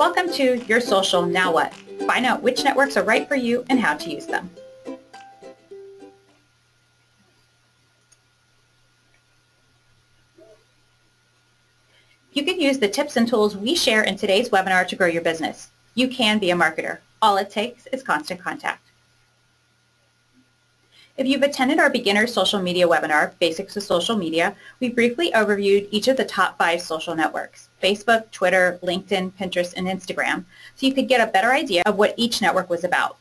Welcome to Your Social Now What? Find out which networks are right for you and how to use them. You can use the tips and tools we share in today's webinar to grow your business. You can be a marketer. All it takes is constant contact. If you've attended our beginner social media webinar, Basics of Social Media, we briefly overviewed each of the top 5 social networks, Facebook, Twitter, LinkedIn, Pinterest, and Instagram, so you could get a better idea of what each network was about.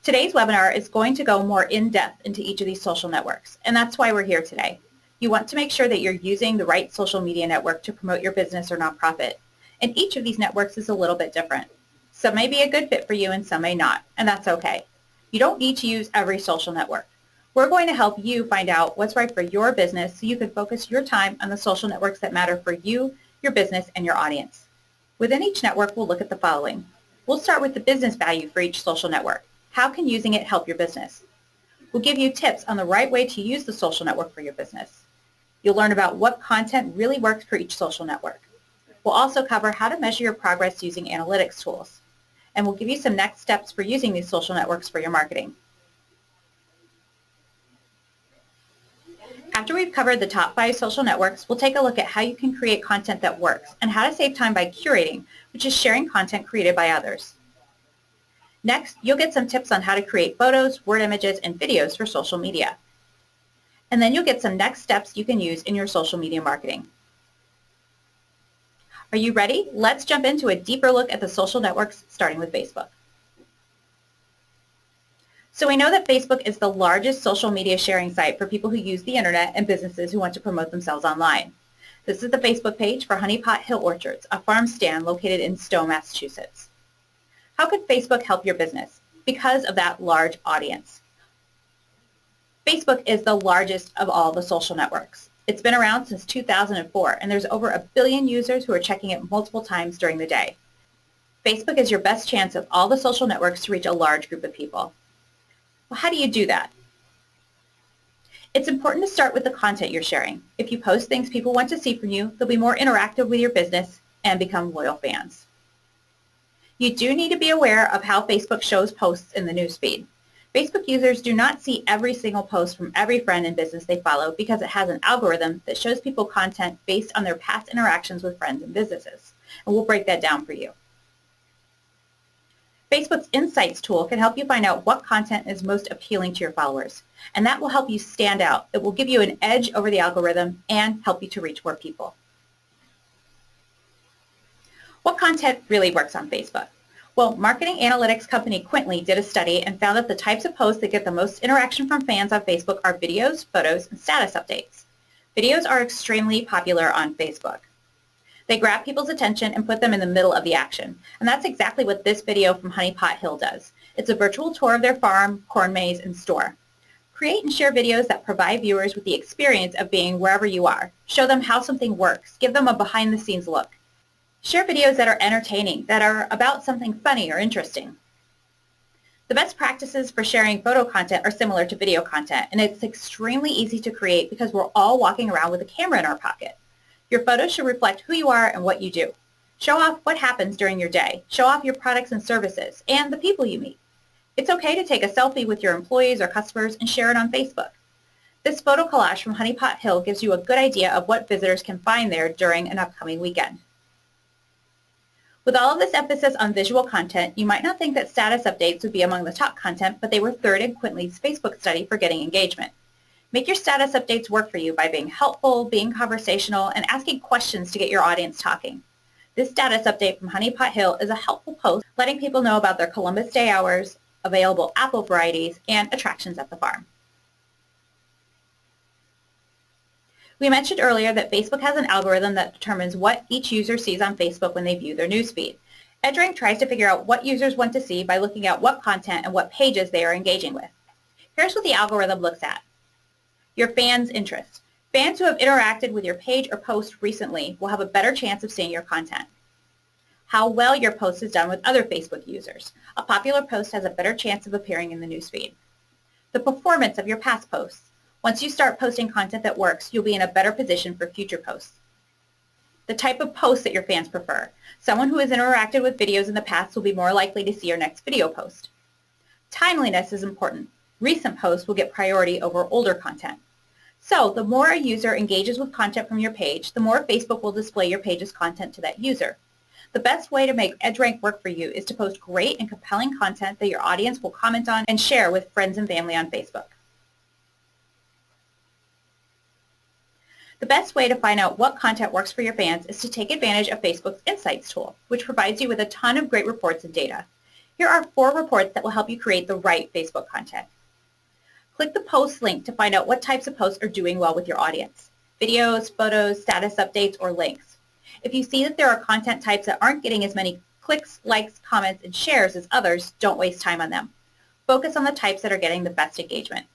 Today's webinar is going to go more in-depth into each of these social networks, and that's why we're here today. You want to make sure that you're using the right social media network to promote your business or nonprofit, and each of these networks is a little bit different. Some may be a good fit for you and some may not, and that's okay. You don't need to use every social network. We're going to help you find out what's right for your business so you can focus your time on the social networks that matter for you, your business, and your audience. Within each network, we'll look at the following. We'll start with the business value for each social network. How can using it help your business? We'll give you tips on the right way to use the social network for your business. You'll learn about what content really works for each social network. We'll also cover how to measure your progress using analytics tools. And we'll give you some next steps for using these social networks for your marketing. After we've covered the top 5 social networks, we'll take a look at how you can create content that works and how to save time by curating, which is sharing content created by others. Next, you'll get some tips on how to create photos, word images, and videos for social media. And then you'll get some next steps you can use in your social media marketing. Are you ready? Let's jump into a deeper look at the social networks, starting with Facebook. So we know that Facebook is the largest social media sharing site for people who use the internet and businesses who want to promote themselves online. This is the Facebook page for Honey Pot Hill Orchards, a farm stand located in Stowe, Massachusetts. How could Facebook help your business? Because of that large audience. Facebook is the largest of all the social networks. It's been around since 2004, and there's over 1 billion users who are checking it multiple times during the day. Facebook is your best chance of all the social networks to reach a large group of people. Well, how do you do that? It's important to start with the content you're sharing. If you post things people want to see from you, they'll be more interactive with your business and become loyal fans. You do need to be aware of how Facebook shows posts in the newsfeed. Facebook users do not see every single post from every friend and business they follow because it has an algorithm that shows people content based on their past interactions with friends and businesses. And we'll break that down for you. Facebook's Insights tool can help you find out what content is most appealing to your followers. And that will help you stand out. It will give you an edge over the algorithm and help you to reach more people. What content really works on Facebook? Well, marketing analytics company Quintly did a study and found that the types of posts that get the most interaction from fans on Facebook are videos, photos, and status updates. Videos are extremely popular on Facebook. They grab people's attention and put them in the middle of the action. And that's exactly what this video from Honey Pot Hill does. It's a virtual tour of their farm, corn maze, and store. Create and share videos that provide viewers with the experience of being wherever you are. Show them how something works. Give them a behind-the-scenes look. Share videos that are entertaining, that are about something funny or interesting. The best practices for sharing photo content are similar to video content, and it's extremely easy to create because we're all walking around with a camera in our pocket. Your photos should reflect who you are and what you do. Show off what happens during your day. Show off your products and services and the people you meet. It's okay to take a selfie with your employees or customers and share it on Facebook. This photo collage from Honey Pot Hill gives you a good idea of what visitors can find there during an upcoming weekend. With all of this emphasis on visual content, you might not think that status updates would be among the top content, but they were third in Quintly's Facebook study for getting engagement. Make your status updates work for you by being helpful, being conversational, and asking questions to get your audience talking. This status update from Honey Pot Hill is a helpful post letting people know about their Columbus Day hours, available apple varieties, and attractions at the farm. We mentioned earlier that Facebook has an algorithm that determines what each user sees on Facebook when they view their newsfeed. EdgeRank tries to figure out what users want to see by looking at what content and what pages they are engaging with. Here's what the algorithm looks at. Your fans' interests. Fans who have interacted with your page or post recently will have a better chance of seeing your content. How well your post is done with other Facebook users. A popular post has a better chance of appearing in the newsfeed. The performance of your past posts. Once you start posting content that works, you'll be in a better position for future posts. The type of post that your fans prefer. Someone who has interacted with videos in the past will be more likely to see your next video post. Timeliness is important. Recent posts will get priority over older content. So the more a user engages with content from your page, the more Facebook will display your page's content to that user. The best way to make EdgeRank work for you is to post great and compelling content that your audience will comment on and share with friends and family on Facebook. The best way to find out what content works for your fans is to take advantage of Facebook's Insights tool, which provides you with a ton of great reports and data. Here are 4 reports that will help you create the right Facebook content. Click the post link to find out what types of posts are doing well with your audience. Videos, photos, status updates, or links. If you see that there are content types that aren't getting as many clicks, likes, comments, and shares as others, don't waste time on them. Focus on the types that are getting the best engagement.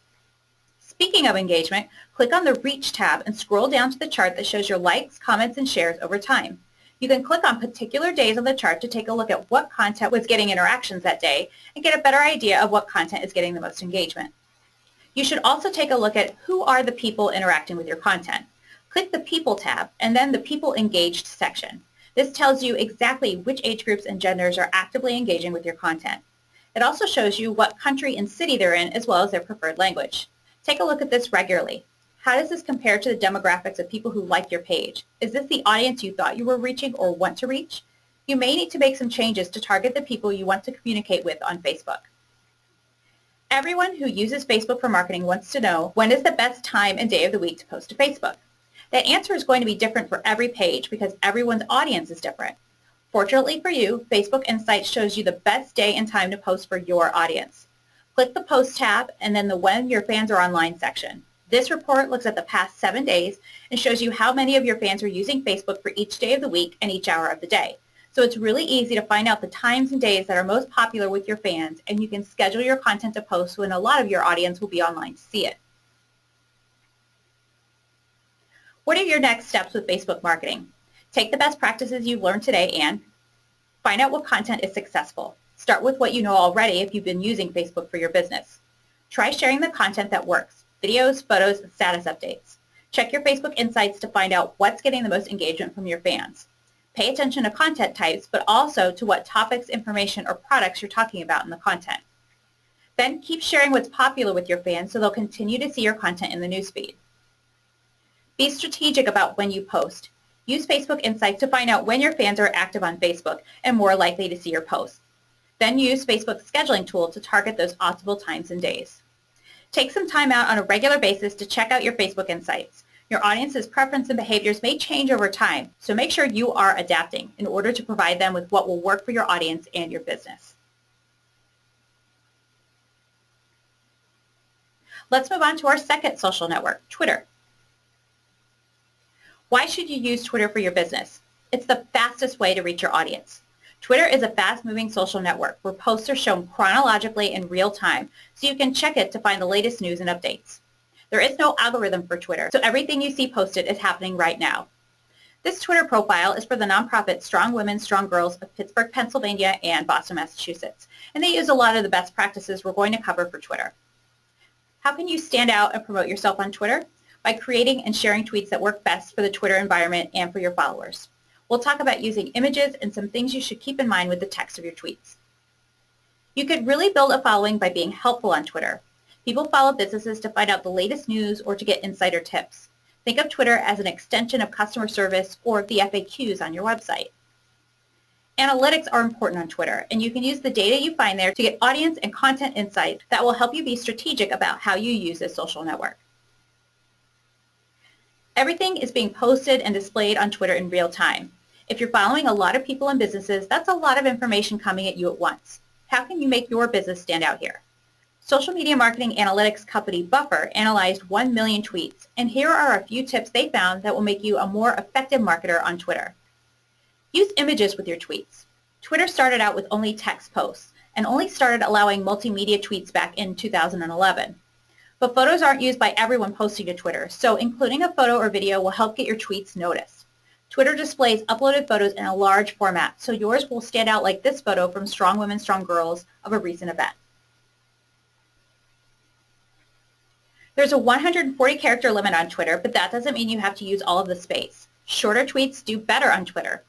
Speaking of engagement, click on the Reach tab and scroll down to the chart that shows your likes, comments, and shares over time. You can click on particular days on the chart to take a look at what content was getting interactions that day and get a better idea of what content is getting the most engagement. You should also take a look at who are the people interacting with your content. Click the People tab and then the People Engaged section. This tells you exactly which age groups and genders are actively engaging with your content. It also shows you what country and city they're in as well as their preferred language. Take a look at this regularly. How does this compare to the demographics of people who like your page? Is this the audience you thought you were reaching or want to reach? You may need to make some changes to target the people you want to communicate with on Facebook. Everyone who uses Facebook for marketing wants to know when is the best time and day of the week to post to Facebook. That answer is going to be different for every page because everyone's audience is different. Fortunately for you, Facebook Insights shows you the best day and time to post for your audience. Click the Post tab and then the When Your Fans Are Online section. This report looks at the past 7 days and shows you how many of your fans are using Facebook for each day of the week and each hour of the day. So it's really easy to find out the times and days that are most popular with your fans, and you can schedule your content to post when a lot of your audience will be online to see it. What are your next steps with Facebook marketing? Take the best practices you've learned today and find out what content is successful. Start with what you know already if you've been using Facebook for your business. Try sharing the content that works, videos, photos, and status updates. Check your Facebook Insights to find out what's getting the most engagement from your fans. Pay attention to content types, but also to what topics, information, or products you're talking about in the content. Then keep sharing what's popular with your fans so they'll continue to see your content in the newsfeed. Be strategic about when you post. Use Facebook Insights to find out when your fans are active on Facebook and more likely to see your posts. Then use Facebook's scheduling tool to target those optimal times and days. Take some time out on a regular basis to check out your Facebook Insights. Your audience's preference and behaviors may change over time, so make sure you are adapting in order to provide them with what will work for your audience and your business. Let's move on to our second social network, Twitter. Why should you use Twitter for your business? It's the fastest way to reach your audience. Twitter is a fast-moving social network where posts are shown chronologically in real time, so you can check it to find the latest news and updates. There is no algorithm for Twitter, so everything you see posted is happening right now. This Twitter profile is for the nonprofit Strong Women, Strong Girls of Pittsburgh, Pennsylvania and Boston, Massachusetts, and they use a lot of the best practices we're going to cover for Twitter. How can you stand out and promote yourself on Twitter? By creating and sharing tweets that work best for the Twitter environment and for your followers. We'll talk about using images and some things you should keep in mind with the text of your tweets. You could really build a following by being helpful on Twitter. People follow businesses to find out the latest news or to get insider tips. Think of Twitter as an extension of customer service or the FAQs on your website. Analytics are important on Twitter, and you can use the data you find there to get audience and content insights that will help you be strategic about how you use this social network. Everything is being posted and displayed on Twitter in real time. If you're following a lot of people and businesses, that's a lot of information coming at you at once. How can you make your business stand out here? Social media marketing analytics company Buffer analyzed 1 million tweets, and here are a few tips they found that will make you a more effective marketer on Twitter. Use images with your tweets. Twitter started out with only text posts and only started allowing multimedia tweets back in 2011. But photos aren't used by everyone posting to Twitter, so including a photo or video will help get your tweets noticed. Twitter displays uploaded photos in a large format, so yours will stand out like this photo from Strong Women, Strong Girls of a recent event. There's a 140 character limit on Twitter, but that doesn't mean you have to use all of the space. Shorter tweets do better on Twitter.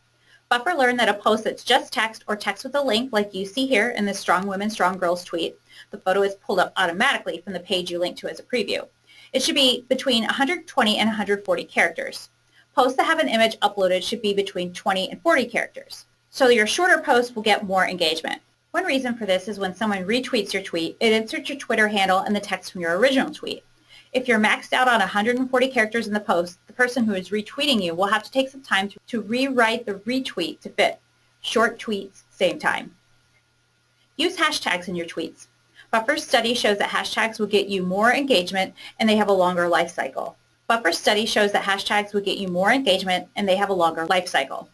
Buffer learned that a post that's just text or text with a link like you see here in this Strong Women, Strong Girls tweet, the photo is pulled up automatically from the page you link to as a preview. It should be between 120 and 140 characters. Posts that have an image uploaded should be between 20 and 40 characters. So your shorter posts will get more engagement. One reason for this is when someone retweets your tweet, it inserts your Twitter handle and the text from your original tweet. If you're maxed out on 140 characters in the post, the person who is retweeting you will have to take some time to rewrite the retweet to fit. Short tweets, same time. Use hashtags in your tweets. Buffer's study shows that hashtags will get you more engagement and they have a longer life cycle. Buffer's study shows that hashtags will get you more engagement and they have a longer life cycle.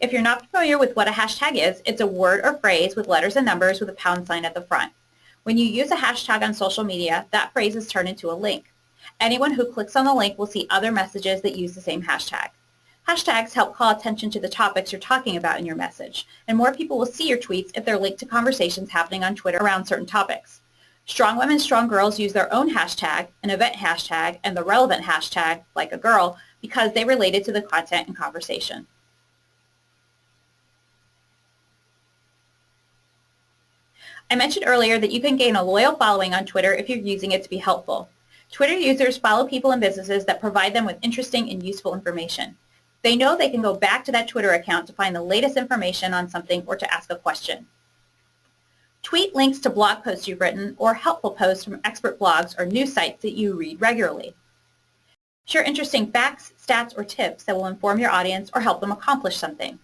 If you're not familiar with what a hashtag is, it's a word or phrase with letters and numbers with a pound sign at the front. When you use a hashtag on social media, that phrase is turned into a link. Anyone who clicks on the link will see other messages that use the same hashtag. Hashtags help call attention to the topics you're talking about in your message, and more people will see your tweets if they're linked to conversations happening on Twitter around certain topics. Strong Women, Strong Girls use their own hashtag, an event hashtag, and the relevant hashtag, like a girl, because they related to the content and conversation. I mentioned earlier that you can gain a loyal following on Twitter if you're using it to be helpful. Twitter users follow people and businesses that provide them with interesting and useful information. They know they can go back to that Twitter account to find the latest information on something or to ask a question. Tweet links to blog posts you've written or helpful posts from expert blogs or news sites that you read regularly. Share interesting facts, stats, or tips that will inform your audience or help them accomplish something.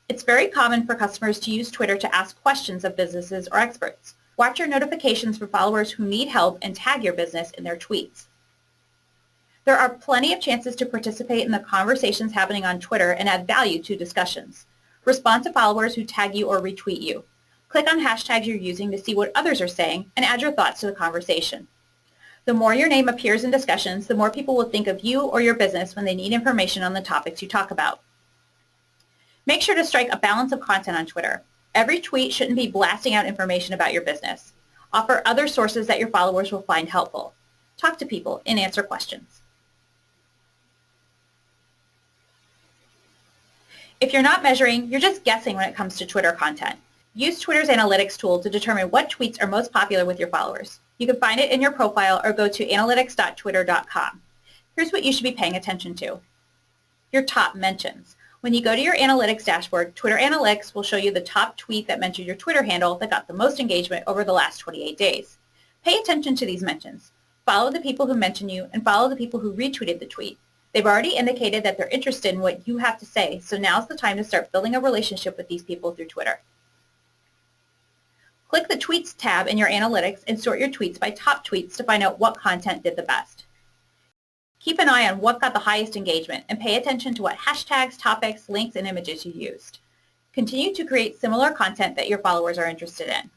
It's very common for customers to use Twitter to ask questions of businesses or experts. Watch your notifications for followers who need help and tag your business in their tweets. There are plenty of chances to participate in the conversations happening on Twitter and add value to discussions. Respond to followers who tag you or retweet you. Click on hashtags you're using to see what others are saying and add your thoughts to the conversation. The more your name appears in discussions, the more people will think of you or your business when they need information on the topics you talk about. Make sure to strike a balance of content on Twitter. Every tweet shouldn't be blasting out information about your business. Offer other sources that your followers will find helpful. Talk to people and answer questions. If you're not measuring, you're just guessing when it comes to Twitter content. Use Twitter's analytics tool to determine what tweets are most popular with your followers. You can find it in your profile or go to analytics.twitter.com. Here's what you should be paying attention to. Your top mentions. When you go to your analytics dashboard, Twitter Analytics will show you the top tweet that mentioned your Twitter handle that got the most engagement over the last 28 days. Pay attention to these mentions. Follow the people who mention you and follow the people who retweeted the tweet. They've already indicated that they're interested in what you have to say, so now's the time to start building a relationship with these people through Twitter. Click the Tweets tab in your analytics and sort your tweets by top tweets to find out what content did the best. Keep an eye on what got the highest engagement and pay attention to what hashtags, topics, links, and images you used. Continue to create similar content that your followers are interested in.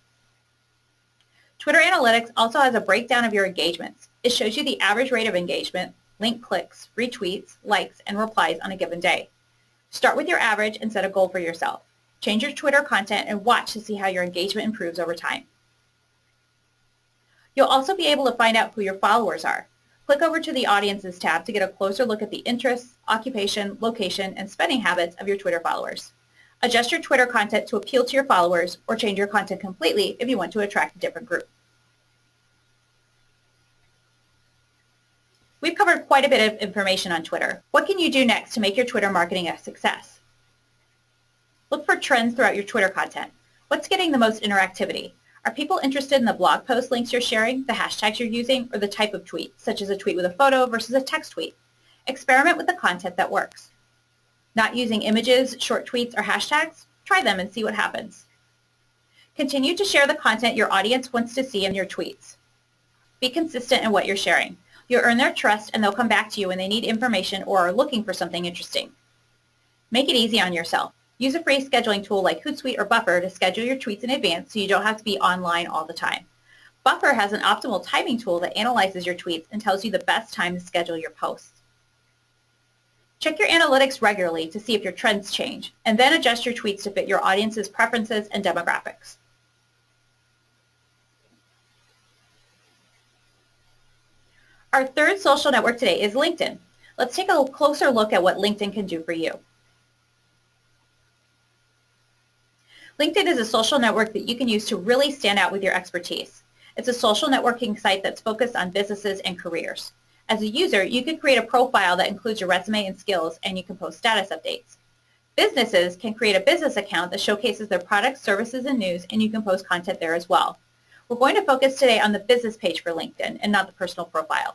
Twitter Analytics also has a breakdown of your engagements. It shows you the average rate of engagement, link clicks, retweets, likes, and replies on a given day. Start with your average and set a goal for yourself. Change your Twitter content and watch to see how your engagement improves over time. You'll also be able to find out who your followers are. Click over to the Audiences tab to get a closer look at the interests, occupation, location, and spending habits of your Twitter followers. Adjust your Twitter content to appeal to your followers or change your content completely if you want to attract a different group. We've covered quite a bit of information on Twitter. What can you do next to make your Twitter marketing a success? Look for trends throughout your Twitter content. What's getting the most interactivity? Are people interested in the blog post links you're sharing, the hashtags you're using, or the type of tweet, such as a tweet with a photo versus a text tweet? Experiment with the content that works. Not using images, short tweets, or hashtags? Try them and see what happens. Continue to share the content your audience wants to see in your tweets. Be consistent in what you're sharing. You'll earn their trust and they'll come back to you when they need information or are looking for something interesting. Make it easy on yourself. Use a free scheduling tool like Hootsuite or Buffer to schedule your tweets in advance so you don't have to be online all the time. Buffer has an optimal timing tool that analyzes your tweets and tells you the best time to schedule your posts. Check your analytics regularly to see if your trends change, and then adjust your tweets to fit your audience's preferences and demographics. Our third social network today is LinkedIn. Let's take a closer look at what LinkedIn can do for you. LinkedIn is a social network that you can use to really stand out with your expertise. It's a social networking site that's focused on businesses and careers. As a user, you can create a profile that includes your resume and skills, and you can post status updates. Businesses can create a business account that showcases their products, services, and news, and you can post content there as well. We're going to focus today on the business page for LinkedIn and not the personal profile.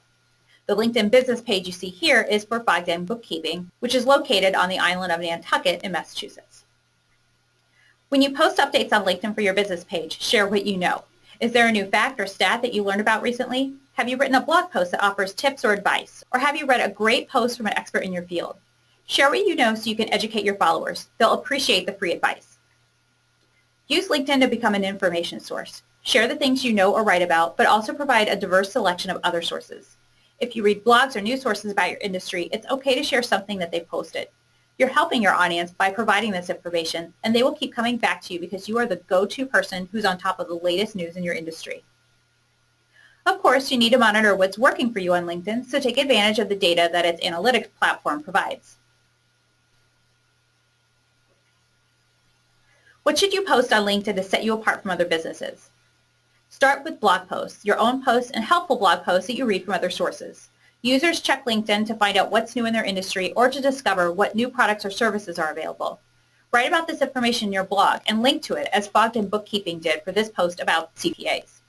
The LinkedIn business page you see here is for Bogdan Bookkeeping, which is located on the island of Nantucket in Massachusetts. When you post updates on LinkedIn for your business page, share what you know. Is there a new fact or stat that you learned about recently? Have you written a blog post that offers tips or advice? Or have you read a great post from an expert in your field? Share what you know so you can educate your followers. They'll appreciate the free advice. Use LinkedIn to become an information source. Share the things you know or write about, but also provide a diverse selection of other sources. If you read blogs or news sources about your industry, it's okay to share something that they've posted. You're helping your audience by providing this information, and they will keep coming back to you because you are the go-to person who's on top of the latest news in your industry. Of course, you need to monitor what's working for you on LinkedIn, so take advantage of the data that its analytics platform provides. What should you post on LinkedIn to set you apart from other businesses? Start with blog posts, your own posts, and helpful blog posts that you read from other sources. Users check LinkedIn to find out what's new in their industry or to discover what new products or services are available. Write about this information in your blog and link to it as Bogdan Bookkeeping did for this post about CPAs.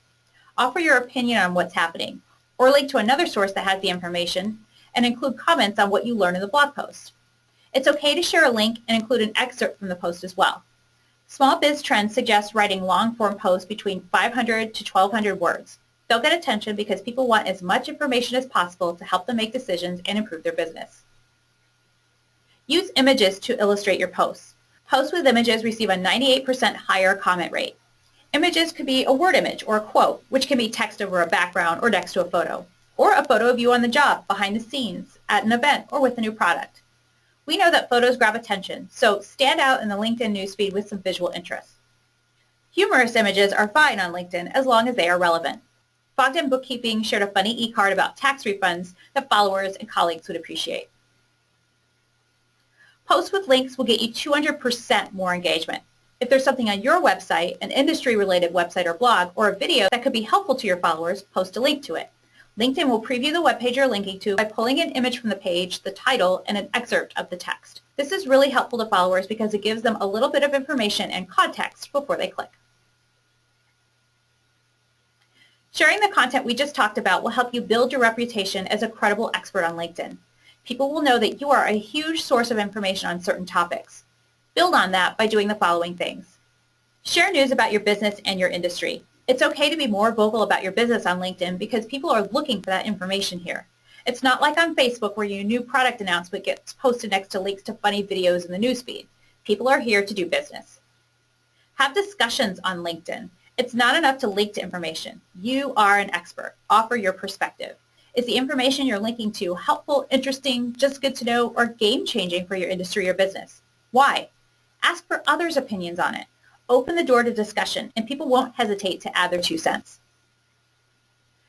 Offer your opinion on what's happening, or link to another source that has the information and include comments on what you learn in the blog post. It's okay to share a link and include an excerpt from the post as well. Small Biz Trends suggests writing long-form posts between 500 to 1,200 words. They'll get attention because people want as much information as possible to help them make decisions and improve their business. Use images to illustrate your posts. Posts with images receive a 98% higher comment rate. Images could be a word image or a quote, which can be text over a background or next to a photo, or a photo of you on the job, behind the scenes, at an event, or with a new product. We know that photos grab attention, so stand out in the LinkedIn newsfeed with some visual interest. Humorous images are fine on LinkedIn as long as they are relevant. Bogdan Bookkeeping shared a funny e-card about tax refunds that followers and colleagues would appreciate. Posts with links will get you 200% more engagement. If there's something on your website, an industry-related website or blog, or a video that could be helpful to your followers, post a link to it. LinkedIn will preview the web page you're linking to by pulling an image from the page, the title, and an excerpt of the text. This is really helpful to followers because it gives them a little bit of information and context before they click. Sharing the content we just talked about will help you build your reputation as a credible expert on LinkedIn. People will know that you are a huge source of information on certain topics. Build on that by doing the following things. Share news about your business and your industry. It's okay to be more vocal about your business on LinkedIn because people are looking for that information here. It's not like on Facebook where your new product announcement gets posted next to links to funny videos in the newsfeed. People are here to do business. Have discussions on LinkedIn. It's not enough to link to information. You are an expert. Offer your perspective. Is the information you're linking to helpful, interesting, just good to know, or game-changing for your industry or business? Why? Ask for others' opinions on it. Open the door to discussion, and people won't hesitate to add their 2 cents.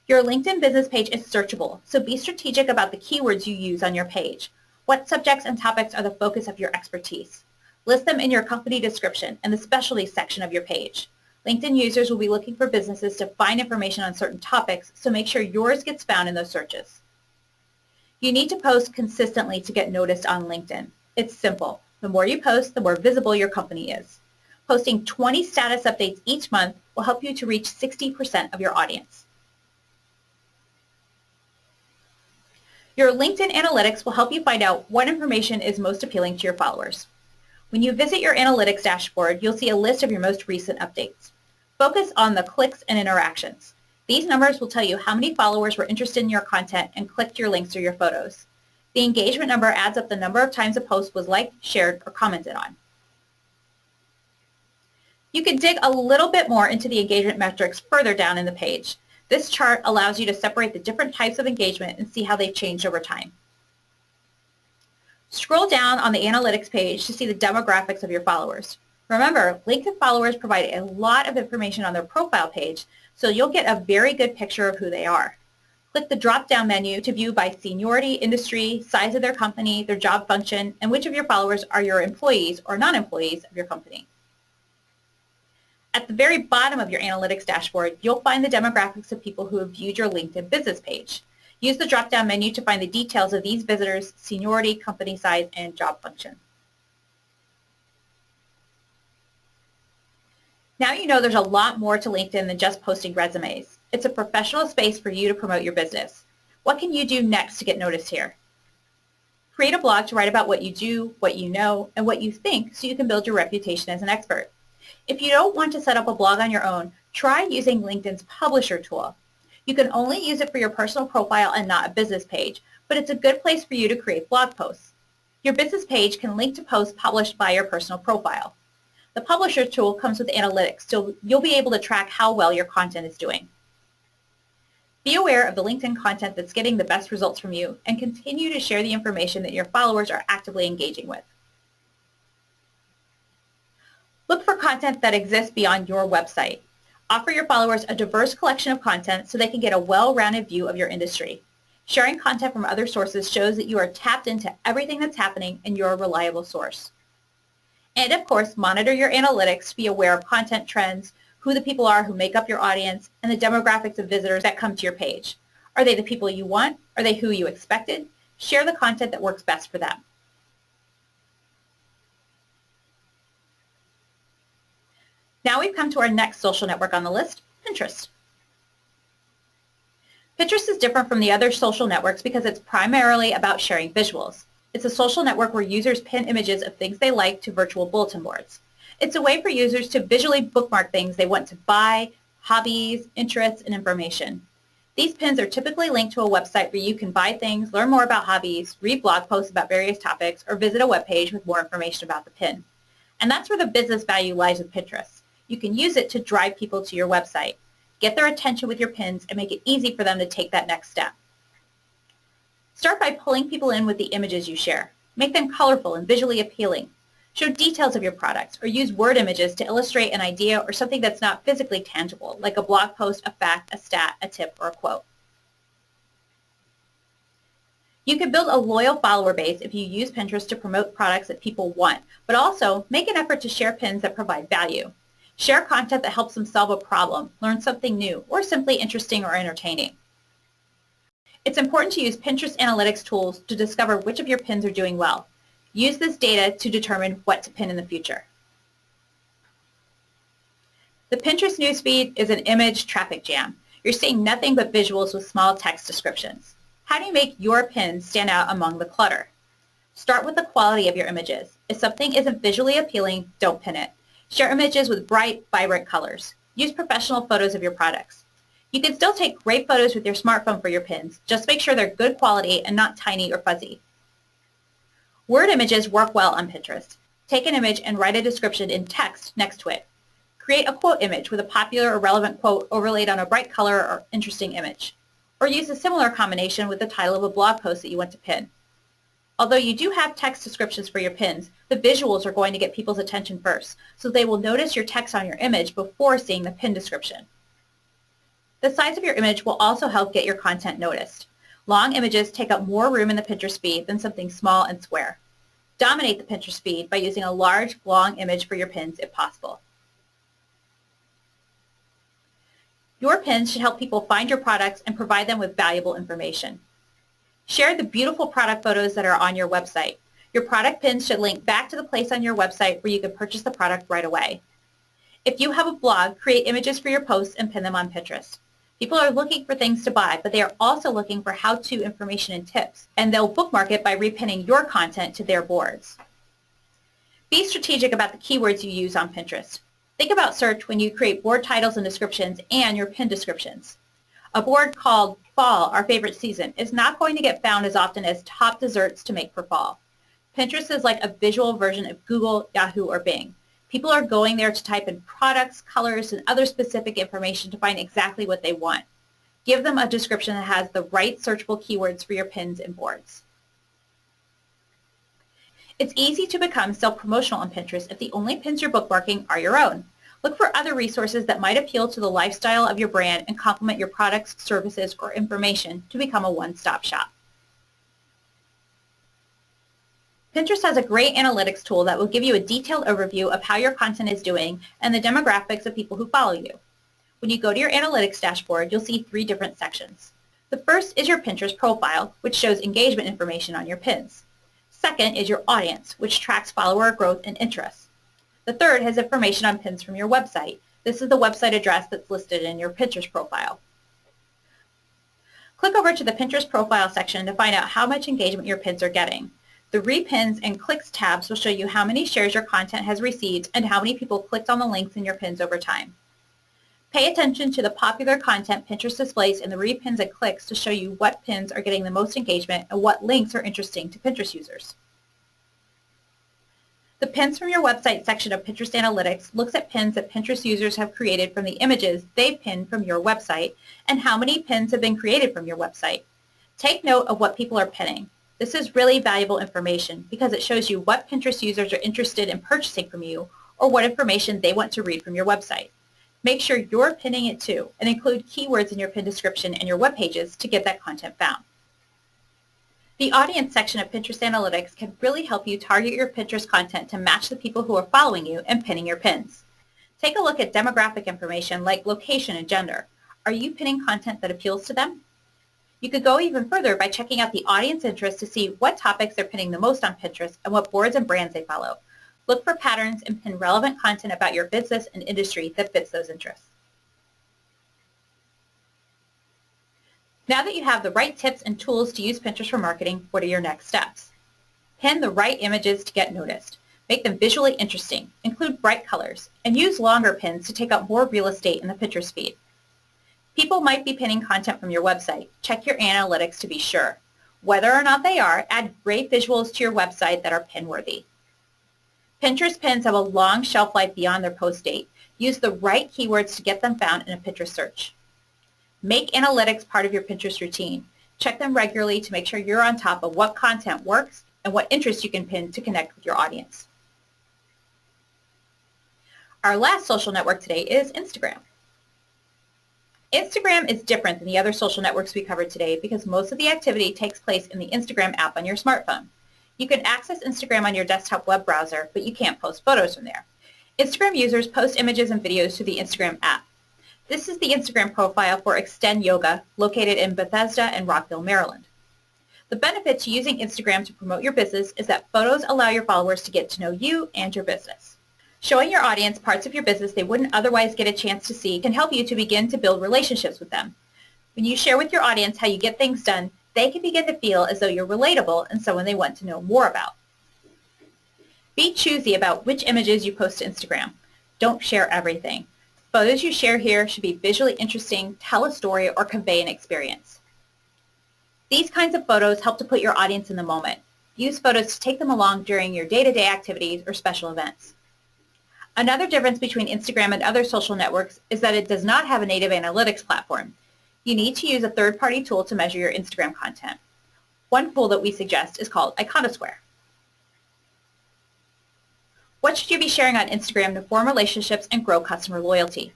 Your LinkedIn business page is searchable, so be strategic about the keywords you use on your page. What subjects and topics are the focus of your expertise? List them in your company description and the specialties section of your page. LinkedIn users will be looking for businesses to find information on certain topics, so make sure yours gets found in those searches. You need to post consistently to get noticed on LinkedIn. It's simple. The more you post, the more visible your company is. Posting 20 status updates each month will help you to reach 60% of your audience. Your LinkedIn analytics will help you find out what information is most appealing to your followers. When you visit your analytics dashboard, you'll see a list of your most recent updates. Focus on the clicks and interactions. These numbers will tell you how many followers were interested in your content and clicked your links or your photos. The engagement number adds up the number of times a post was liked, shared, or commented on. You can dig a little bit more into the engagement metrics further down in the page. This chart allows you to separate the different types of engagement and see how they've changed over time. Scroll down on the analytics page to see the demographics of your followers. Remember, LinkedIn followers provide a lot of information on their profile page, so you'll get a very good picture of who they are. Click the drop-down menu to view by seniority, industry, size of their company, their job function, and which of your followers are your employees or non-employees of your company. At the very bottom of your analytics dashboard, you'll find the demographics of people who have viewed your LinkedIn business page. Use the drop-down menu to find the details of these visitors, seniority, company size, and job function. Now you know there's a lot more to LinkedIn than just posting resumes. It's a professional space for you to promote your business. What can you do next to get noticed here? Create a blog to write about what you do, what you know, and what you think so you can build your reputation as an expert. If you don't want to set up a blog on your own, try using LinkedIn's Publisher tool. You can only use it for your personal profile and not a business page, but it's a good place for you to create blog posts. Your business page can link to posts published by your personal profile. The Publisher tool comes with analytics, so you'll be able to track how well your content is doing. Be aware of the LinkedIn content that's getting the best results from you and continue to share the information that your followers are actively engaging with. Look for content that exists beyond your website. Offer your followers a diverse collection of content so they can get a well-rounded view of your industry. Sharing content from other sources shows that you are tapped into everything that's happening and you're a reliable source. And of course, monitor your analytics to be aware of content trends, who the people are who make up your audience, and the demographics of visitors that come to your page. Are they the people you want? Are they who you expected? Share the content that works best for them. Now we've come to our next social network on the list, Pinterest. Pinterest is different from the other social networks because it's primarily about sharing visuals. It's a social network where users pin images of things they like to virtual bulletin boards. It's a way for users to visually bookmark things they want to buy, hobbies, interests, and information. These pins are typically linked to a website where you can buy things, learn more about hobbies, read blog posts about various topics, or visit a web page with more information about the pin. And that's where the business value lies with Pinterest. You can use it to drive people to your website, get their attention with your pins, and make it easy for them to take that next step. Start by pulling people in with the images you share. Make them colorful and visually appealing. Show details of your products or use word images to illustrate an idea or something that's not physically tangible, like a blog post, a fact, a stat, a tip, or a quote. You can build a loyal follower base if you use Pinterest to promote products that people want, but also make an effort to share pins that provide value. Share content that helps them solve a problem, learn something new, or simply interesting or entertaining. It's important to use Pinterest analytics tools to discover which of your pins are doing well. Use this data to determine what to pin in the future. The Pinterest newsfeed is an image traffic jam. You're seeing nothing but visuals with small text descriptions. How do you make your pins stand out among the clutter? Start with the quality of your images. If something isn't visually appealing, don't pin it. Share images with bright, vibrant colors. Use professional photos of your products. You can still take great photos with your smartphone for your pins. Just make sure they're good quality and not tiny or fuzzy. Word images work well on Pinterest. Take an image and write a description in text next to it. Create a quote image with a popular or relevant quote overlaid on a bright color or interesting image. Or use a similar combination with the title of a blog post that you want to pin. Although you do have text descriptions for your pins, the visuals are going to get people's attention first, so they will notice your text on your image before seeing the pin description. The size of your image will also help get your content noticed. Long images take up more room in the Pinterest feed than something small and square. Dominate the Pinterest feed by using a large, long image for your pins if possible. Your pins should help people find your products and provide them with valuable information. Share the beautiful product photos that are on your website. Your product pins should link back to the place on your website where you can purchase the product right away. If you have a blog, create images for your posts and pin them on Pinterest. People are looking for things to buy, but they are also looking for how-to information and tips, and they'll bookmark it by repinning your content to their boards. Be strategic about the keywords you use on Pinterest. Think about search when you create board titles and descriptions and your pin descriptions. A board called Fall, Our Favorite Season, is not going to get found as often as top desserts to make for fall. Pinterest is like a visual version of Google, Yahoo, or Bing. People are going there to type in products, colors, and other specific information to find exactly what they want. Give them a description that has the right searchable keywords for your pins and boards. It's easy to become self-promotional on Pinterest if the only pins you're bookmarking are your own. Look for other resources that might appeal to the lifestyle of your brand and complement your products, services, or information to become a one-stop shop. Pinterest has a great analytics tool that will give you a detailed overview of how your content is doing and the demographics of people who follow you. When you go to your analytics dashboard, you'll see 3 different sections. The first is your Pinterest profile, which shows engagement information on your pins. Second is your audience, which tracks follower growth and interests. The third has information on pins from your website. This is the website address that's listed in your Pinterest profile. Click over to the Pinterest profile section to find out how much engagement your pins are getting. The Repins and Clicks tabs will show you how many shares your content has received and how many people clicked on the links in your pins over time. Pay attention to the popular content Pinterest displays in the Repins and Clicks to show you what pins are getting the most engagement and what links are interesting to Pinterest users. The Pins from your website section of Pinterest Analytics looks at pins that Pinterest users have created from the images they've pinned from your website and how many pins have been created from your website. Take note of what people are pinning. This is really valuable information because it shows you what Pinterest users are interested in purchasing from you or what information they want to read from your website. Make sure you're pinning it too and include keywords in your pin description and your web pages to get that content found. The audience section of Pinterest Analytics can really help you target your Pinterest content to match the people who are following you and pinning your pins. Take a look at demographic information like location and gender. Are you pinning content that appeals to them? You could go even further by checking out the audience interest to see what topics they're pinning the most on Pinterest and what boards and brands they follow. Look for patterns and pin relevant content about your business and industry that fits those interests. Now that you have the right tips and tools to use Pinterest for marketing, what are your next steps? Pin the right images to get noticed. Make them visually interesting, include bright colors, and use longer pins to take up more real estate in the Pinterest feed. People might be pinning content from your website. Check your analytics to be sure. Whether or not they are, add great visuals to your website that are pin-worthy. Pinterest pins have a long shelf life beyond their post date. Use the right keywords to get them found in a Pinterest search. Make analytics part of your Pinterest routine. Check them regularly to make sure you're on top of what content works and what interests you can pin to connect with your audience. Our last social network today is Instagram. Instagram is different than the other social networks we covered today because most of the activity takes place in the Instagram app on your smartphone. You can access Instagram on your desktop web browser, but you can't post photos from there. Instagram users post images and videos to the Instagram app. This is the Instagram profile for Extend Yoga, located in Bethesda and Rockville, Maryland. The benefit to using Instagram to promote your business is that photos allow your followers to get to know you and your business. Showing your audience parts of your business they wouldn't otherwise get a chance to see can help you to begin to build relationships with them. When you share with your audience how you get things done, they can begin to feel as though you're relatable and someone they want to know more about. Be choosy about which images you post to Instagram. Don't share everything. Photos you share here should be visually interesting, tell a story, or convey an experience. These kinds of photos help to put your audience in the moment. Use photos to take them along during your day-to-day activities or special events. Another difference between Instagram and other social networks is that it does not have a native analytics platform. You need to use a third-party tool to measure your Instagram content. One tool that we suggest is called Iconosquare. What should you be sharing on Instagram to form relationships and grow customer loyalty?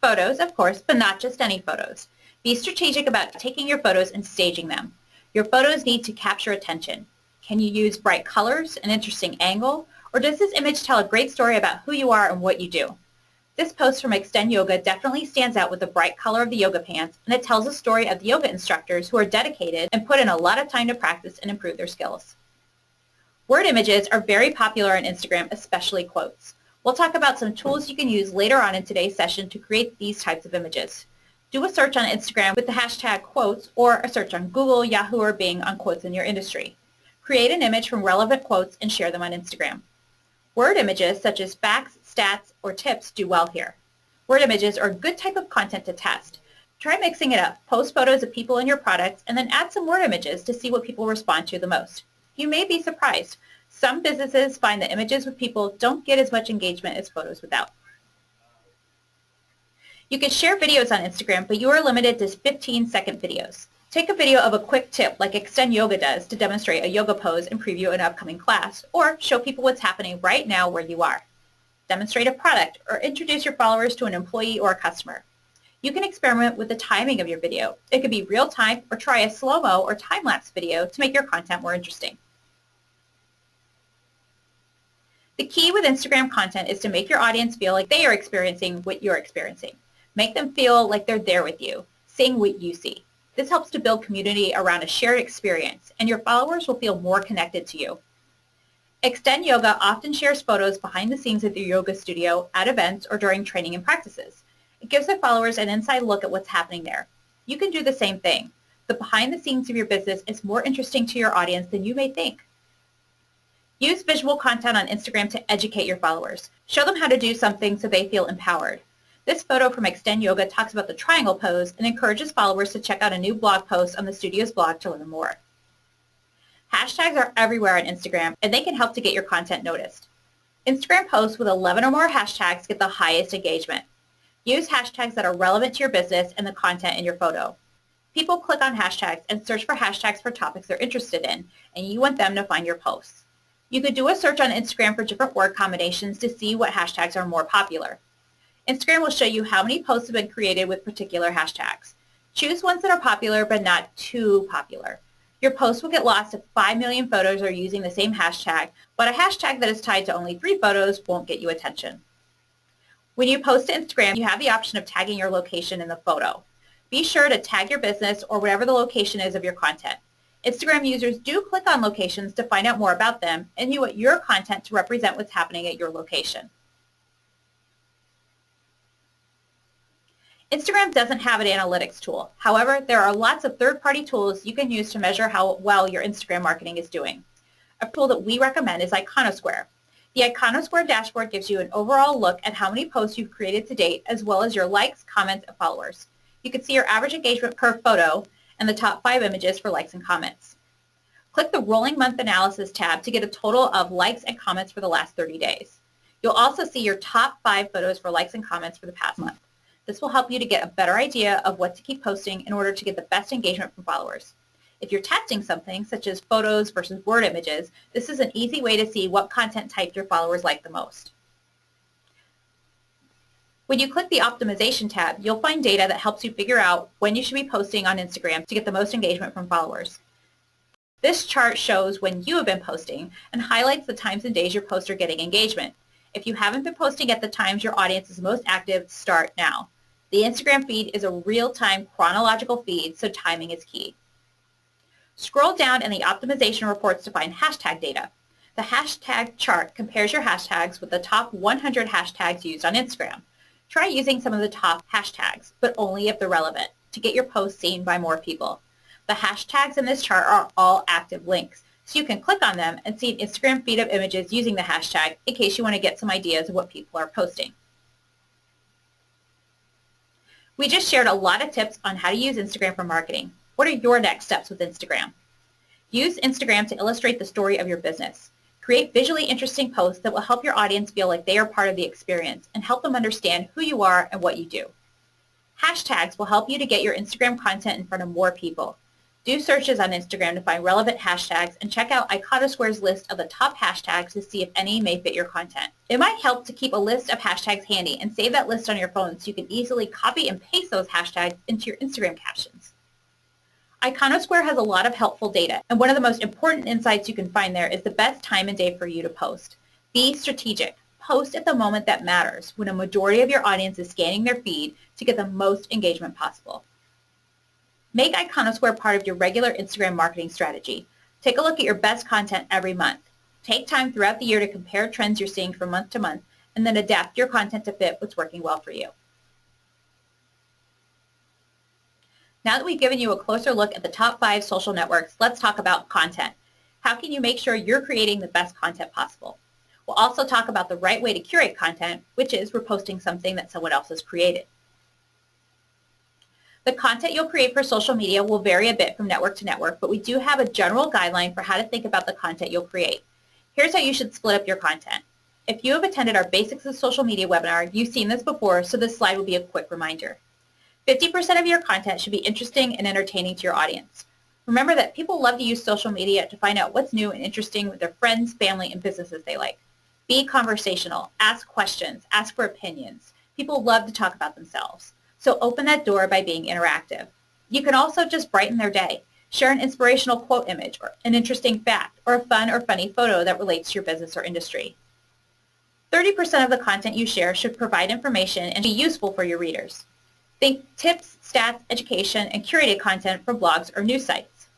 Photos, of course, but not just any photos. Be strategic about taking your photos and staging them. Your photos need to capture attention. Can you use bright colors, an interesting angle, or does this image tell a great story about who you are and what you do? This post from Extend Yoga definitely stands out with the bright color of the yoga pants, and it tells a story of the yoga instructors who are dedicated and put in a lot of time to practice and improve their skills. Word images are very popular on Instagram, especially quotes. We'll talk about some tools you can use later on in today's session to create these types of images. Do a search on Instagram with the hashtag quotes or a search on Google, Yahoo, or Bing on quotes in your industry. Create an image from relevant quotes and share them on Instagram. Word images such as facts, stats, or tips do well here. Word images are a good type of content to test. Try mixing it up. Post photos of people and your products and then add some word images to see what people respond to the most. You may be surprised. Some businesses find that images with people don't get as much engagement as photos without. You can share videos on Instagram, but you are limited to 15-second videos. Take a video of a quick tip like Extend Yoga does to demonstrate a yoga pose and preview an upcoming class, or show people what's happening right now where you are. demonstrate a product, or introduce your followers to an employee or a customer. You can experiment with the timing of your video. It could be real-time or try a slow-mo or time-lapse video to make your content more interesting. The key with Instagram content is to make your audience feel like they are experiencing what you're experiencing. Make them feel like they're there with you, seeing what you see. This helps to build community around a shared experience, and your followers will feel more connected to you. Extend Yoga often shares photos behind the scenes of their yoga studio, at events, or during training and practices. It gives their followers an inside look at what's happening there. You can do the same thing. The behind the scenes of your business is more interesting to your audience than you may think. Use visual content on Instagram to educate your followers. Show them how to do something so they feel empowered. This photo from Extend Yoga talks about the triangle pose and encourages followers to check out a new blog post on the studio's blog to learn more. Hashtags are everywhere on Instagram, and they can help to get your content noticed. Instagram posts with 11 or more hashtags get the highest engagement. Use hashtags that are relevant to your business and the content in your photo. People click on hashtags and search for hashtags for topics they're interested in, and you want them to find your posts. You could do a search on Instagram for different word combinations to see what hashtags are more popular. Instagram will show you how many posts have been created with particular hashtags. Choose ones that are popular but not too popular. Your post will get lost if 5 million photos are using the same hashtag, but a hashtag that is tied to only 3 photos won't get you attention. When you post to Instagram, you have the option of tagging your location in the photo. Be sure to tag your business or whatever the location is of your content. Instagram users do click on locations to find out more about them, and you want your content to represent what's happening at your location. Instagram doesn't have an analytics tool. However, there are lots of third-party tools you can use to measure how well your Instagram marketing is doing. A tool that we recommend is Iconosquare. The Iconosquare dashboard gives you an overall look at how many posts you've created to date, as well as your likes, comments, and followers. You can see your average engagement per photo and the top 5 images for likes and comments. Click the Rolling Month Analysis tab to get a total of likes and comments for the last 30 days. You'll also see your top 5 photos for likes and comments for the past month. This will help you to get a better idea of what to keep posting in order to get the best engagement from followers. If you're testing something, such as photos versus word images, this is an easy way to see what content type your followers like the most. When you click the Optimization tab, you'll find data that helps you figure out when you should be posting on Instagram to get the most engagement from followers. This chart shows when you have been posting and highlights the times and days your posts are getting engagement. If you haven't been posting at the times your audience is most active, start now. The Instagram feed is a real-time chronological feed, so timing is key. Scroll down in the optimization reports to find hashtag data. The hashtag chart compares your hashtags with the top 100 hashtags used on Instagram. Try using some of the top hashtags, but only if they're relevant, to get your posts seen by more people. The hashtags in this chart are all active links, so you can click on them and see an Instagram feed of images using the hashtag in case you want to get some ideas of what people are posting. We just shared a lot of tips on how to use Instagram for marketing. What are your next steps with Instagram? Use Instagram to illustrate the story of your business. Create visually interesting posts that will help your audience feel like they are part of the experience and help them understand who you are and what you do. Hashtags will help you to get your Instagram content in front of more people. Do searches on Instagram to find relevant hashtags and check out Iconosquare's list of the top hashtags to see if any may fit your content. It might help to keep a list of hashtags handy and save that list on your phone so you can easily copy and paste those hashtags into your Instagram captions. Iconosquare has a lot of helpful data, and one of the most important insights you can find there is the best time and day for you to post. Be strategic. Post at the moment that matters, when a majority of your audience is scanning their feed to get the most engagement possible. Make Iconosquare part of your regular Instagram marketing strategy. Take a look at your best content every month. Take time throughout the year to compare trends you're seeing from month to month, and then adapt your content to fit what's working well for you. Now that we've given you a closer look at the top 5 social networks, let's talk about content. How can you make sure you're creating the best content possible? We'll also talk about the right way to curate content, which is reposting something that someone else has created. The content you'll create for social media will vary a bit from network to network, but we do have a general guideline for how to think about the content you'll create. Here's how you should split up your content. If you have attended our Basics of Social Media webinar, you've seen this before, so this slide will be a quick reminder. 50% of your content should be interesting and entertaining to your audience. Remember that people love to use social media to find out what's new and interesting with their friends, family, and businesses they like. Be conversational. Ask questions. Ask for opinions. People love to talk about themselves. So open that door by being interactive. You can also just brighten their day. Share an inspirational quote image or an interesting fact or a fun or funny photo that relates to your business or industry. 30% of the content you share should provide information and be useful for your readers. Think tips, stats, education, and curated content from blogs or news sites.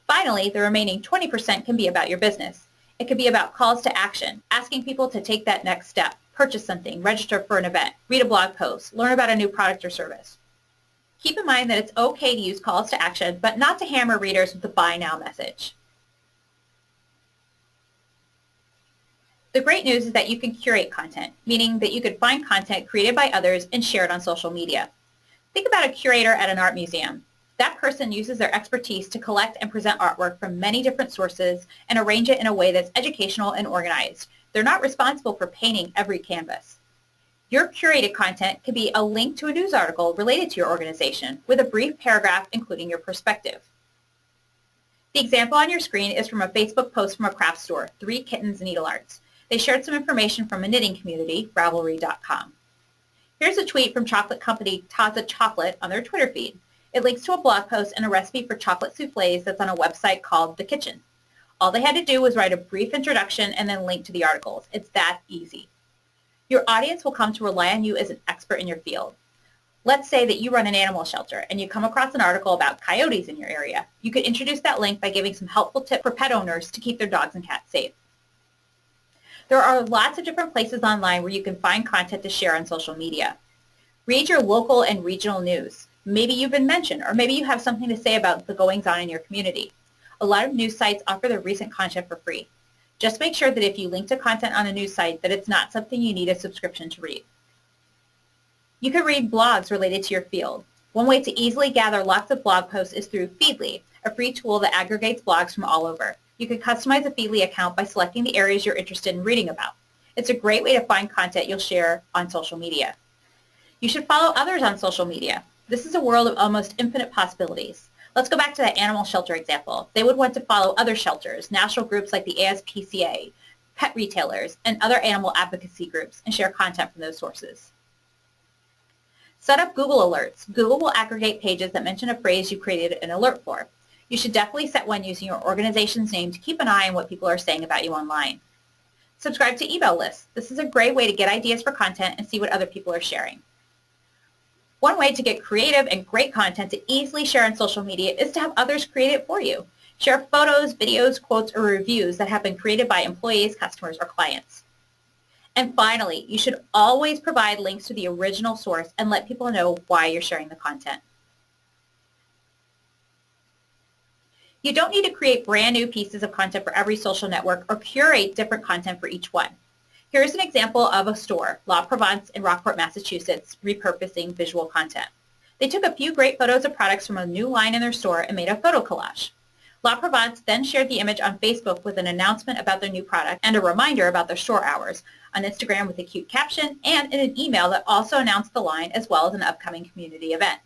Finally, the remaining 20% can be about your business. It could be about calls to action, asking people to take that next step, purchase something, register for an event, read a blog post, learn about a new product or service. Keep in mind that it's okay to use calls to action, but not to hammer readers with the buy now message. The great news is that you can curate content, meaning that you could find content created by others and share it on social media. Think about a curator at an art museum. That person uses their expertise to collect and present artwork from many different sources and arrange it in a way that's educational and organized. They're not responsible for painting every canvas. Your curated content could be a link to a news article related to your organization with a brief paragraph including your perspective. The example on your screen is from a Facebook post from a craft store, 3 Kittens Needle Arts. They shared some information from a knitting community, Ravelry.com. Here's a tweet from chocolate company Taza Chocolate on their Twitter feed. It links to a blog post and a recipe for chocolate soufflés that's on a website called The Kitchen. All they had to do was write a brief introduction and then link to the articles. It's that easy. Your audience will come to rely on you as an expert in your field. Let's say that you run an animal shelter and you come across an article about coyotes in your area. You could introduce that link by giving some helpful tips for pet owners to keep their dogs and cats safe. There are lots of different places online where you can find content to share on social media. Read your local and regional news. Maybe you've been mentioned, or maybe you have something to say about the goings-on in your community. A lot of news sites offer their recent content for free. Just make sure that if you link to content on a news site, that it's not something you need a subscription to read. You can read blogs related to your field. One way to easily gather lots of blog posts is through Feedly, a free tool that aggregates blogs from all over. You can customize a Feedly account by selecting the areas you're interested in reading about. It's a great way to find content you'll share on social media. You should follow others on social media. This is a world of almost infinite possibilities. Let's go back to that animal shelter example. They would want to follow other shelters, national groups like the ASPCA, pet retailers, and other animal advocacy groups, and share content from those sources. Set up Google Alerts. Google will aggregate pages that mention a phrase you created an alert for. You should definitely set one using your organization's name to keep an eye on what people are saying about you online. Subscribe to email lists. This is a great way to get ideas for content and see what other people are sharing. One way to get creative and great content to easily share on social media is to have others create it for you. Share photos, videos, quotes, or reviews that have been created by employees, customers, or clients. And finally, you should always provide links to the original source and let people know why you're sharing the content. You don't need to create brand new pieces of content for every social network or curate different content for each one. Here's an example of a store, La Provence in Rockport, Massachusetts, repurposing visual content. They took a few great photos of products from a new line in their store and made a photo collage. La Provence then shared the image on Facebook with an announcement about their new product and a reminder about their store hours, on Instagram with a cute caption, and in an email that also announced the line as well as an upcoming community event.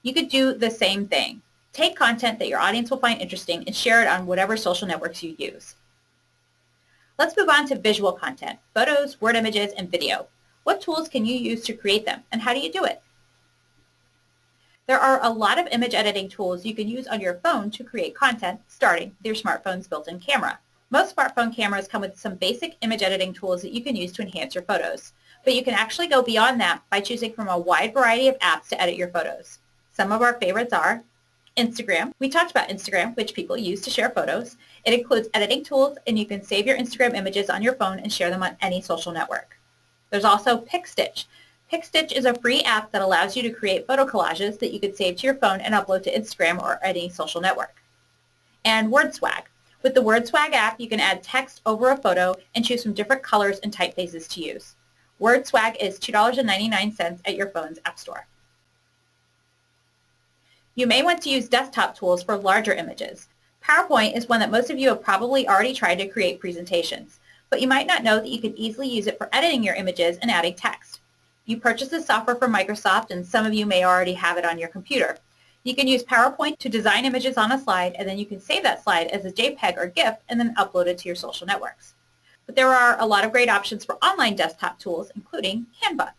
You could do the same thing. Take content that your audience will find interesting and share it on whatever social networks you use. Let's move on to visual content, photos, word images, and video. What tools can you use to create them, and how do you do it? There are a lot of image editing tools you can use on your phone to create content, starting with your smartphone's built-in camera. Most smartphone cameras come with some basic image editing tools that you can use to enhance your photos, but you can actually go beyond that by choosing from a wide variety of apps to edit your photos. Some of our favorites are Instagram. We talked about Instagram, which people use to share photos. It includes editing tools, and you can save your Instagram images on your phone and share them on any social network. There's also PicStitch. PicStitch is a free app that allows you to create photo collages that you could save to your phone and upload to Instagram or any social network. And WordSwag. With the WordSwag app, you can add text over a photo and choose from different colors and typefaces to use. WordSwag is $2.99 at your phone's app store. You may want to use desktop tools for larger images. PowerPoint is one that most of you have probably already tried to create presentations, but you might not know that you can easily use it for editing your images and adding text. You purchase this software from Microsoft, and some of you may already have it on your computer. You can use PowerPoint to design images on a slide, and then you can save that slide as a JPEG or GIF and then upload it to your social networks. But there are a lot of great options for online desktop tools, including Canva.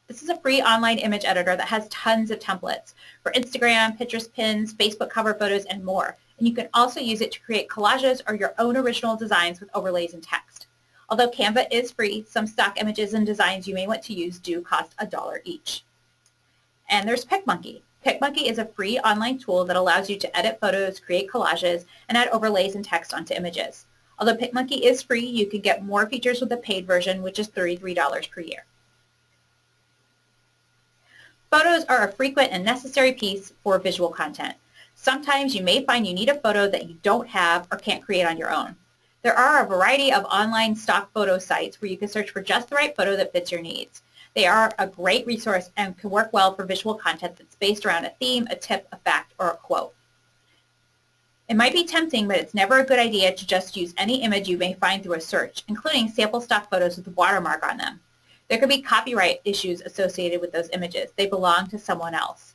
This is a free online image editor that has tons of templates for Instagram, Pinterest pins, Facebook cover photos, and more. And you can also use it to create collages or your own original designs with overlays and text. Although Canva is free, some stock images and designs you may want to use do cost $1 each. And there's PicMonkey. PicMonkey is a free online tool that allows you to edit photos, create collages, and add overlays and text onto images. Although PicMonkey is free, you can get more features with the paid version, which is $33 per year. Photos are a frequent and necessary piece for visual content. Sometimes you may find you need a photo that you don't have or can't create on your own. There are a variety of online stock photo sites where you can search for just the right photo that fits your needs. They are a great resource and can work well for visual content that's based around a theme, a tip, a fact, or a quote. It might be tempting, but it's never a good idea to just use any image you may find through a search, including sample stock photos with a watermark on them. There could be copyright issues associated with those images. They belong to someone else.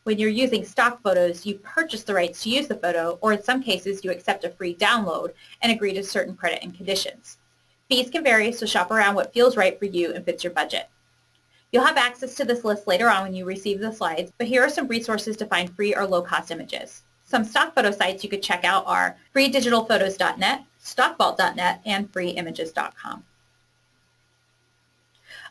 When you're using stock photos, you purchase the rights to use the photo, or in some cases, you accept a free download and agree to certain credit and conditions. Fees can vary, so shop around what feels right for you and fits your budget. You'll have access to this list later on when you receive the slides, but here are some resources to find free or low-cost images. Some stock photo sites you could check out are freedigitalphotos.net, stockvault.net, and freeimages.com.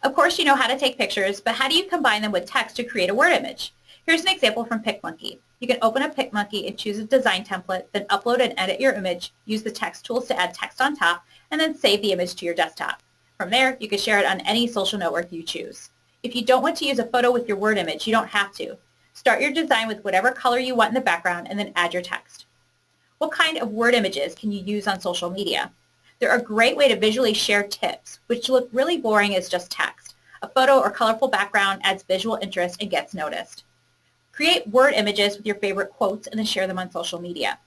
Of course, you know how to take pictures, but how do you combine them with text to create a word image? Here's an example from PicMonkey. You can open up PicMonkey and choose a design template, then upload and edit your image, use the text tools to add text on top, and then save the image to your desktop. From there, you can share it on any social network you choose. If you don't want to use a photo with your word image, you don't have to. Start your design with whatever color you want in the background and then add your text. What kind of word images can you use on social media? They're a great way to visually share tips, which look really boring as just text. A photo or colorful background adds visual interest and gets noticed. Create word images with your favorite quotes and then share them on social media.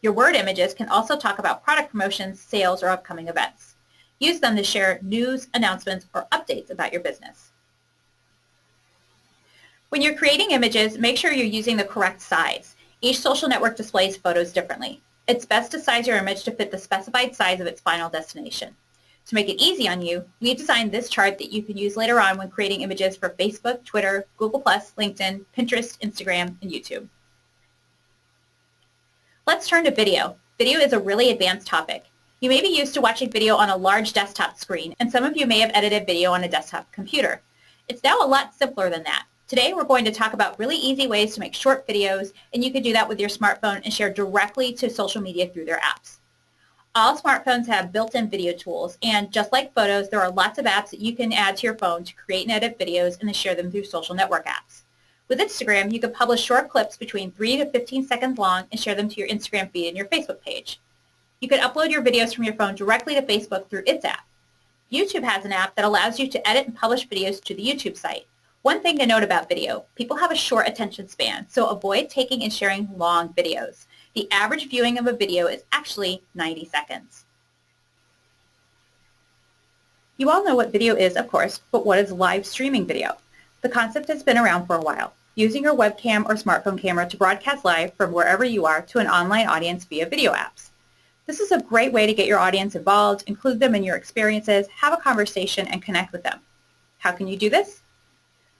Your word images can also talk about product promotions, sales, or upcoming events. Use them to share news, announcements, or updates about your business. When you're creating images, make sure you're using the correct size. Each social network displays photos differently. It's best to size your image to fit the specified size of its final destination. To make it easy on you, we designed this chart that you can use later on when creating images for Facebook, Twitter, Google+, LinkedIn, Pinterest, Instagram, and YouTube. Let's turn to video. Video is a really advanced topic. You may be used to watching video on a large desktop screen, and some of you may have edited video on a desktop computer. It's now a lot simpler than that. Today we're going to talk about really easy ways to make short videos, and you can do that with your smartphone and share directly to social media through their apps. All smartphones have built-in video tools, and just like photos, there are lots of apps that you can add to your phone to create and edit videos and then share them through social network apps. With Instagram, you can publish short clips between 3 to 15 seconds long and share them to your Instagram feed and your Facebook page. You can upload your videos from your phone directly to Facebook through its app. YouTube has an app that allows you to edit and publish videos to the YouTube site. One thing to note about video, people have a short attention span, so avoid taking and sharing long videos. The average viewing of a video is actually 90 seconds. You all know what video is, of course, but what is live streaming video? The concept has been around for a while, using your webcam or smartphone camera to broadcast live from wherever you are to an online audience via video apps. This is a great way to get your audience involved, include them in your experiences, have a conversation, and connect with them. How can you do this?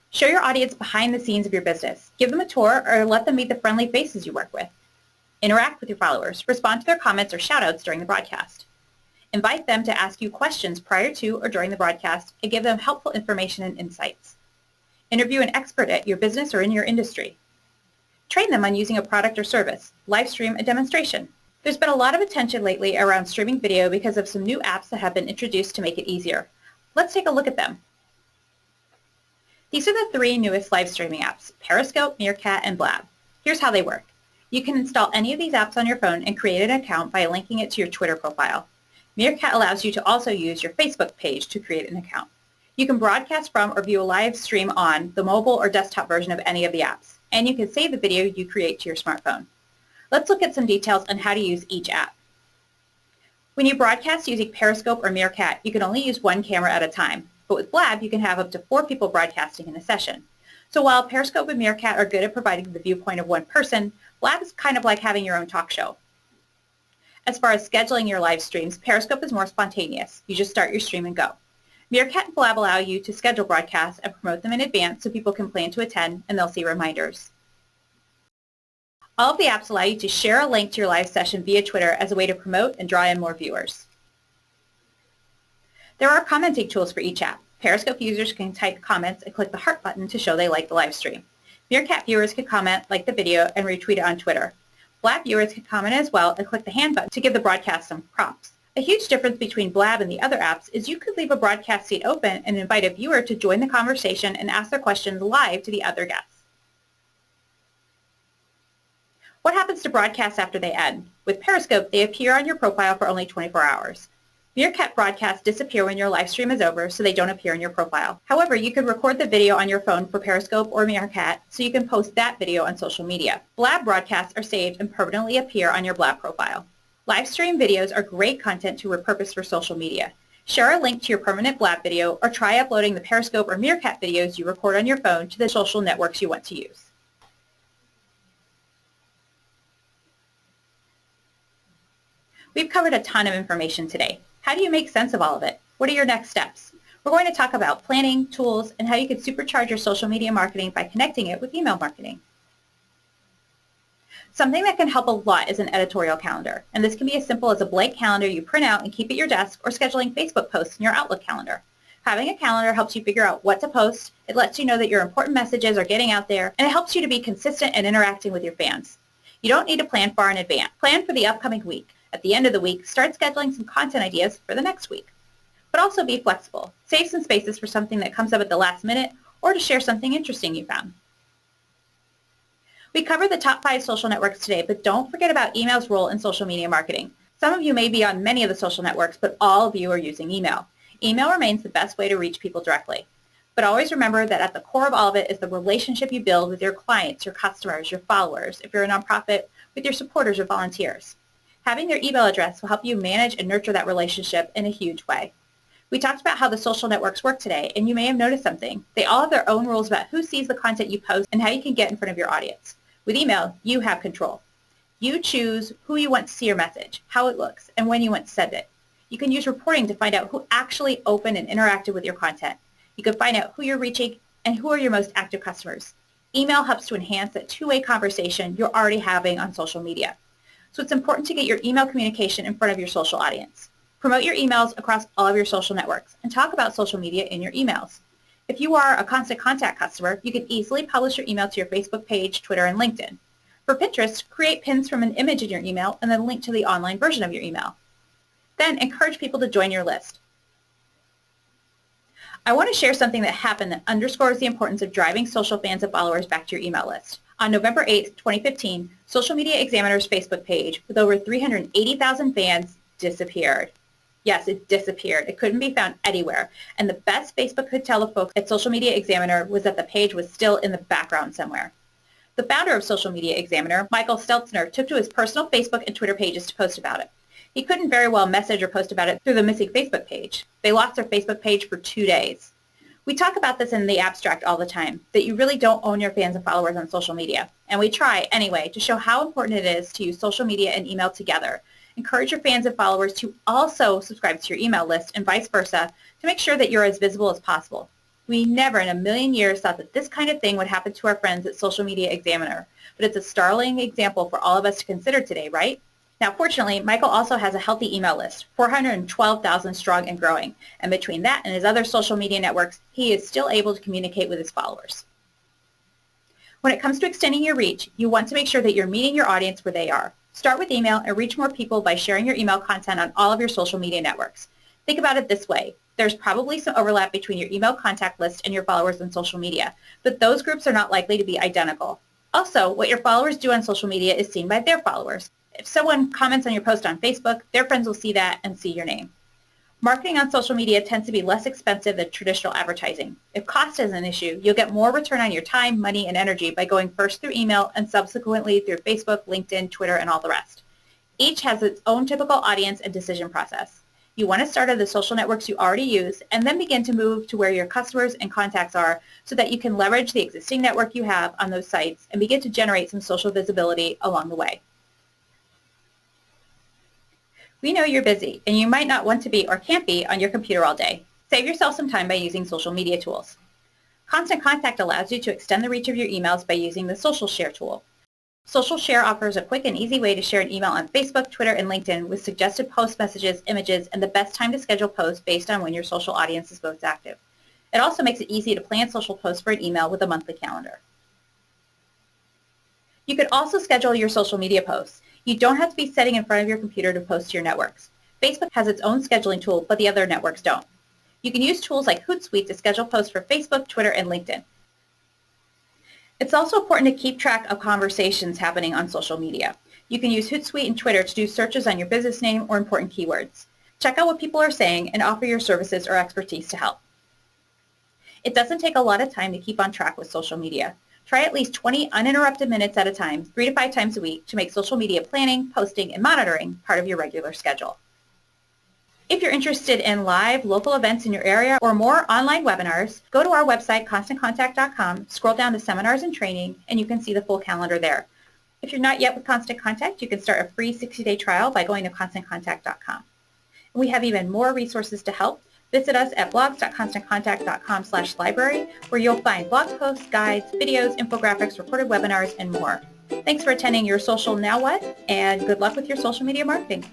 Show your audience behind the scenes of your business. Give them a tour or let them meet the friendly faces you work with. Interact with your followers. Respond to their comments or shout-outs during the broadcast. Invite them to ask you questions prior to or during the broadcast and give them helpful information and insights. Interview an expert at your business or in your industry. Train them on using a product or service. Live stream a demonstration. There's been a lot of attention lately around streaming video because of some new apps that have been introduced to make it easier. Let's take a look at them. These are the 3 newest live streaming apps, Periscope, Meerkat, and Blab. Here's how they work. You can install any of these apps on your phone and create an account by linking it to your Twitter profile. Meerkat allows you to also use your Facebook page to create an account. You can broadcast from or view a live stream on the mobile or desktop version of any of the apps, and you can save the video you create to your smartphone. Let's look at some details on how to use each app. When you broadcast using Periscope or Meerkat, you can only use one camera at a time. But with Blab, you can have up to 4 people broadcasting in a session. So while Periscope and Meerkat are good at providing the viewpoint of one person, Blab is kind of like having your own talk show. As far as scheduling your live streams, Periscope is more spontaneous. You just start your stream and go. Meerkat and Blab allow you to schedule broadcasts and promote them in advance so people can plan to attend and they'll see reminders. All of the apps allow you to share a link to your live session via Twitter as a way to promote and draw in more viewers. There are commenting tools for each app. Periscope users can type comments and click the heart button to show they like the live stream. Meerkat viewers can comment, like the video, and retweet it on Twitter. Blab viewers can comment as well and click the hand button to give the broadcast some props. A huge difference between Blab and the other apps is you could leave a broadcast feed open and invite a viewer to join the conversation and ask their questions live to the other guests. What happens to broadcasts after they end? With Periscope, they appear on your profile for only 24 hours. Meerkat broadcasts disappear when your live stream is over, so they don't appear in your profile. However, you can record the video on your phone for Periscope or Meerkat, so you can post that video on social media. Blab broadcasts are saved and permanently appear on your Blab profile. Live stream videos are great content to repurpose for social media. Share a link to your permanent Blab video or try uploading the Periscope or Meerkat videos you record on your phone to the social networks you want to use. We've covered a ton of information today. How do you make sense of all of it? What are your next steps? We're going to talk about planning, tools, and how you can supercharge your social media marketing by connecting it with email marketing. Something that can help a lot is an editorial calendar, and this can be as simple as a blank calendar you print out and keep at your desk or scheduling Facebook posts in your Outlook calendar. Having a calendar helps you figure out what to post, it lets you know that your important messages are getting out there, and it helps you to be consistent and interacting with your fans. You don't need to plan far in advance. Plan for the upcoming week. At the end of the week, start scheduling some content ideas for the next week. But also be flexible. Save some spaces for something that comes up at the last minute or to share something interesting you found. We covered the top 5 social networks today, but don't forget about email's role in social media marketing. Some of you may be on many of the social networks, but all of you are using email. Email remains the best way to reach people directly. But always remember that at the core of all of it is the relationship you build with your clients, your customers, your followers, if you're a nonprofit, with your supporters or volunteers. Having their email address will help you manage and nurture that relationship in a huge way. We talked about how the social networks work today, and you may have noticed something. They all have their own rules about who sees the content you post and how you can get in front of your audience. With email, you have control. You choose who you want to see your message, how it looks, and when you want to send it. You can use reporting to find out who actually opened and interacted with your content. You can find out who you're reaching and who are your most active customers. Email helps to enhance that two-way conversation you're already having on social media. So it's important to get your email communication in front of your social audience. Promote your emails across all of your social networks and talk about social media in your emails. If you are a Constant Contact customer, you can easily publish your email to your Facebook page, Twitter, and LinkedIn. For Pinterest, create pins from an image in your email and then link to the online version of your email. Then encourage people to join your list. I want to share something that happened that underscores the importance of driving social fans and followers back to your email list. On November 8, 2015, Social Media Examiner's Facebook page with over 380,000 fans disappeared. Yes, it disappeared. It couldn't be found anywhere. And the best Facebook could tell the folks at Social Media Examiner was that the page was still in the background somewhere. The founder of Social Media Examiner, Michael Stelzner, took to his personal Facebook and Twitter pages to post about it. He couldn't very well message or post about it through the missing Facebook page. They lost their Facebook page for 2 days. We talk about this in the abstract all the time, that you really don't own your fans and followers on social media. And we try, anyway, to show how important it is to use social media and email together. Encourage your fans and followers to also subscribe to your email list and vice versa to make sure that you're as visible as possible. We never in a million years thought that this kind of thing would happen to our friends at Social Media Examiner, but it's a startling example for all of us to consider today, right? Now, fortunately, Michael also has a healthy email list, 412,000 strong and growing, and between that and his other social media networks, he is still able to communicate with his followers. When it comes to extending your reach, you want to make sure that you're meeting your audience where they are. Start with email and reach more people by sharing your email content on all of your social media networks. Think about it this way. There's probably some overlap between your email contact list and your followers on social media, but those groups are not likely to be identical. Also, what your followers do on social media is seen by their followers. If someone comments on your post on Facebook, their friends will see that and see your name. Marketing on social media tends to be less expensive than traditional advertising. If cost is an issue, you'll get more return on your time, money, and energy by going first through email and subsequently through Facebook, LinkedIn, Twitter, and all the rest. Each has its own typical audience and decision process. You want to start at the social networks you already use and then begin to move to where your customers and contacts are so that you can leverage the existing network you have on those sites and begin to generate some social visibility along the way. We know you're busy and you might not want to be or can't be on your computer all day. Save yourself some time by using social media tools. Constant Contact allows you to extend the reach of your emails by using the Social Share tool. Social Share offers a quick and easy way to share an email on Facebook, Twitter, and LinkedIn with suggested post messages, images, and the best time to schedule posts based on when your social audience is most active. It also makes it easy to plan social posts for an email with a monthly calendar. You could also schedule your social media posts. You don't have to be sitting in front of your computer to post to your networks. Facebook has its own scheduling tool, but the other networks don't. You can use tools like Hootsuite to schedule posts for Facebook, Twitter, and LinkedIn. It's also important to keep track of conversations happening on social media. You can use Hootsuite and Twitter to do searches on your business name or important keywords. Check out what people are saying and offer your services or expertise to help. It doesn't take a lot of time to keep on track with social media. Try at least 20 uninterrupted minutes at a time, 3 to 5 times a week, to make social media planning, posting, and monitoring part of your regular schedule. If you're interested in live local events in your area or more online webinars, go to our website, constantcontact.com, scroll down to seminars and training, and you can see the full calendar there. If you're not yet with Constant Contact, you can start a free 60-day trial by going to constantcontact.com. And we have even more resources to help. Visit us at blogs.constantcontact.com/library, where you'll find blog posts, guides, videos, infographics, recorded webinars, and more. Thanks for attending your Social Now What, and good luck with your social media marketing.